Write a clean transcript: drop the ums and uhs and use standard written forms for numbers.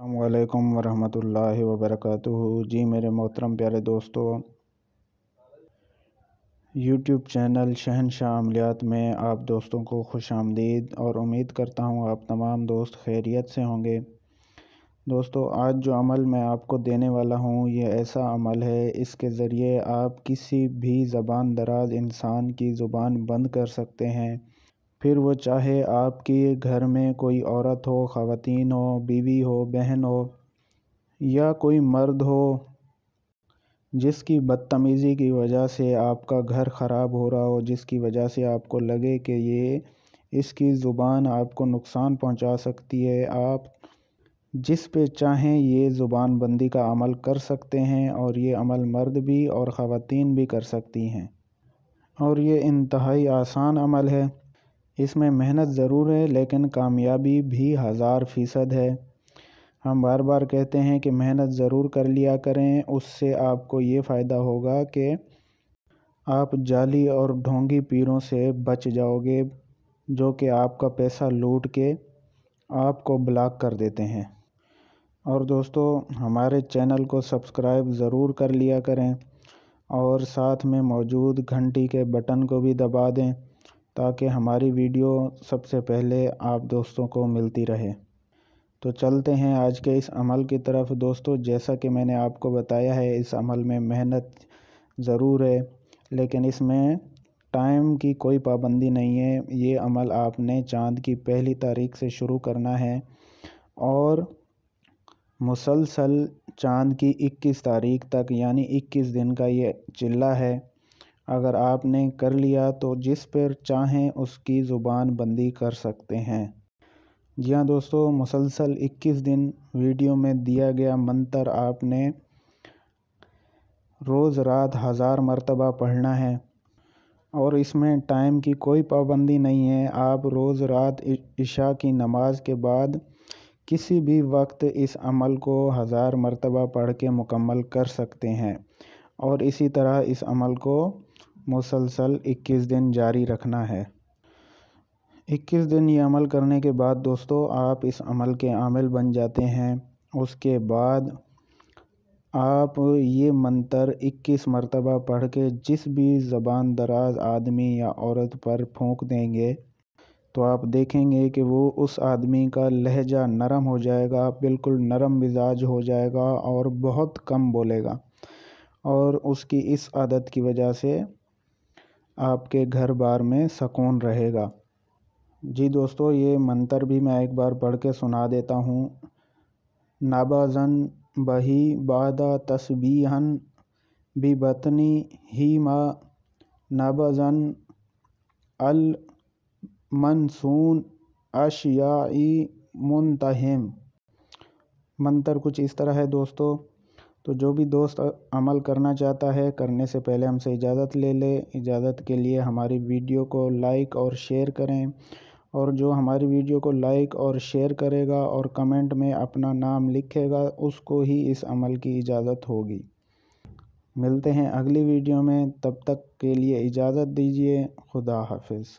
अस्सलामुअलैकुम वरहमतुल्लाहि वबरकातुहू। जी मेरे मोहतरम प्यारे दोस्तों, यूट्यूब चैनल शहनशाह अमलियात में आप दोस्तों को खुश आमदीद और उम्मीद करता हूँ आप तमाम दोस्त खैरियत से होंगे। दोस्तों, आज जो अमल मैं आपको देने वाला हूँ ये ऐसा अमल है, इसके ज़रिए आप किसी भी ज़बान दराज इंसान की ज़ुबान बंद कर सकते हैं। फिर वो चाहे आपके घर में कोई औरत हो, ख़वातीन हो, बीवी हो, बहन हो या कोई मर्द हो जिसकी बदतमीज़ी की वजह से आपका घर ख़राब हो रहा हो, जिसकी वजह से आपको लगे कि इसकी ज़ुबान आपको नुकसान पहुंचा सकती है, आप जिस पे चाहें ये ज़ुबान बंदी का अमल कर सकते हैं। और ये अमल मर्द भी और ख़वातीन भी कर सकती हैं और ये इंतहाई आसान अमल है। इसमें मेहनत ज़रूर है लेकिन कामयाबी भी 1000% है। हम बार बार कहते हैं कि मेहनत ज़रूर कर लिया करें, उससे आपको ये फ़ायदा होगा कि आप जाली और ढोंगी पीरों से बच जाओगे, जो कि आपका पैसा लूट के आपको ब्लॉक कर देते हैं। और दोस्तों, हमारे चैनल को सब्सक्राइब ज़रूर कर लिया करें और साथ में मौजूद घंटी के बटन को भी दबा दें ताकि हमारी वीडियो सबसे पहले आप दोस्तों को मिलती रहे। तो चलते हैं आज के इस अमल की तरफ। दोस्तों, जैसा कि मैंने आपको बताया है, इस अमल में मेहनत ज़रूर है लेकिन इसमें टाइम की कोई पाबंदी नहीं है। ये अमल आपने चाँद की पहली तारीख से शुरू करना है और मुसलसल चाँद की 21 तारीख तक, यानी 21 दिन का ये चिल्ला है। अगर आपने कर लिया तो जिस पर चाहें उसकी ज़ुबान बंदी कर सकते हैं। जी हाँ दोस्तों, मुसलसल 21 दिन वीडियो में दिया गया मंत्र आपने रोज़ रात 1000 मरतबा पढ़ना है और इसमें टाइम की कोई पाबंदी नहीं है। आप रोज़ रात इशा की नमाज के बाद किसी भी वक्त इस अमल को 1000 मरतबा पढ़ के मुकम्मल कर सकते हैं और इसी तरह इस अमल को मुसलसल 21 दिन जारी रखना है। 21 दिन ये अमल करने के बाद दोस्तों आप इस अमल के आमिल बन जाते हैं। उसके बाद आप ये मंत्र 21 मरतबा पढ़ के जिस भी ज़बान दराज आदमी या औरत पर फूंक देंगे तो आप देखेंगे कि वो उस आदमी का लहजा नरम हो जाएगा, बिल्कुल नरम मिजाज हो जाएगा और बहुत कम बोलेगा। और उसकी इस आदत की वजह से आपके घर बार में सुकून रहेगा। जी दोस्तों, ये मंत्र भी मैं एक बार पढ़ के सुना देता हूँ। नाबाजन बही बादा तस्बीहन भी बतनी ही मा नाबाजन अल मनसून अशियाई मुंतहिम। मंत्र कुछ इस तरह है दोस्तों। तो जो भी दोस्त अमल करना चाहता है, करने से पहले हमसे इजाज़त ले ले। इजाज़त के लिए हमारी वीडियो को लाइक और शेयर करें और जो हमारी वीडियो को लाइक और शेयर करेगा और कमेंट में अपना नाम लिखेगा उसको ही इस अमल की इजाज़त होगी। मिलते हैं अगली वीडियो में, तब तक के लिए इजाज़त दीजिए। खुदा हाफिज़।